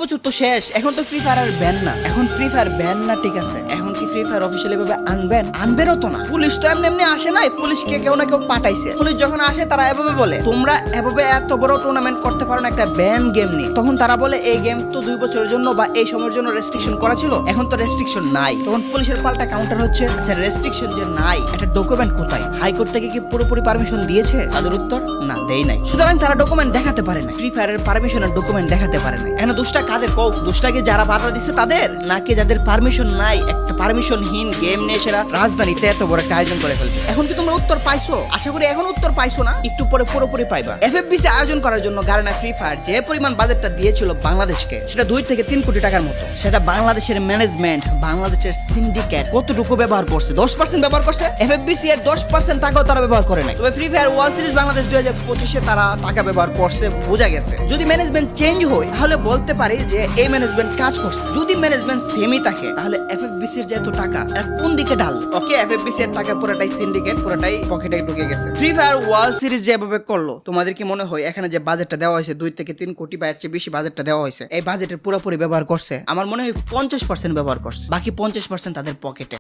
বছর তো শেষ, এখন তো ফ্রি ফায়ার আর ব্যান না। এখন ফ্রি ফায়ার ব্যান না, ঠিক আছে, এখন কি ফ্রি ফায়ার অফিসিয়ালি ভাবে আনবেনও তো না। পুলিশ তো এমনি আসে নাই, পুলিশকে কেউ না কেউ পাঠাইছে। পুলিশ যখন আসে তারা এভাবে বলে তোমরা এভাবে এত বড় টুর্নামেন্ট করতে পারো না একটা ব্যান গেম নিয়ে। তখন তারা বলে এই গেম তো 2 বছরের জন্য বা এই সময়ের জন্য রেস্ট্রিকশন করা ছিল, এখন তো রেস্ট্রিকশন নাই। তখন পুলিশের পাল্টা কাউন্টার হচ্ছে, আচ্ছা রেস্ট্রিকশন যে নাই এটা ডকুমেন্ট কোথায়? হাইকোর্ট থেকে কি পুরোপুরি পারমিশন দিয়েছে? তাদের উত্তর না, দেই নাই। সুতরাং তারা ডকুমেন্ট দেখাতে পারে না, ফ্রি ফায়ারের পারমিশনের ডকুমেন্ট দেখাতে পারে না। এখন দোষটা কাদের কও? দোষটা কি যারা বাধা দিচ্ছে তাদের, নাকি যাদের পারমিশন নাই একটা পারমিশনহীন গেম নিয়ে সেরা রাজধানীতে এত বড় একটা আয়োজন করে ফেলবে? এখন কি তোমরা উত্তর পাইছো? আশা করি এখন উত্তর পাইছো না, একটু পরে পুরোপুরি পাইবা। এফএফবিসি আয়োজন করার জন্য গার্না ফ্রি ফায়ার যে পরিমাণ বাজেটটা দিয়েছিল বাংলাদেশকে, সেটা 2 থেকে 3 কোটি টাকার মতো। সেটা বাংলাদেশের ম্যানেজমেন্ট, বাংলাদেশের সিন্ডিকেট কতটুকু ব্যবহার করছে? 10% ব্যবহার করছে। এফএফবিসি এর 10% টাকাও তারা ব্যবহার করে নাই। তবে Free Fire World Series Bangladesh 2025-এ তারা টাকা ব্যবহার করছে, বোঝা গেছে। যদি ম্যানেজমেন্ট চেঞ্জ হয় তাহলে বলতে পারি যে এই ম্যানেজমেন্ট কাজ করছে। যদি ম্যানেজমেন্ট সেমই থাকে তাহলে এফএফবিসি এর যে এত টাকা এটা কোন দিকে ঢাল? ওকে, এফএফবিসি এর টাকা পুরোটাই সিন্ডিকেট, পুরোটাই পকেটে ঢুকে গেছে। ফ্রি ফায়ার ওয়ার্ল্ড সিরিজ যেভাবে করলো, তোমাদের কি মনে হয় এখানে যে বাজেটটা দেওয়া হয়েছে 2 থেকে 3 কোটি বা এর চেয়ে বেশি বাজেটটা দেওয়া হয়েছে, এই বাজেটের পুরোপুরি ব্যবহার করছে? আমার মনে হয় 50% ব্যবহার করছে, বাকি 50% তাদের পকেটে।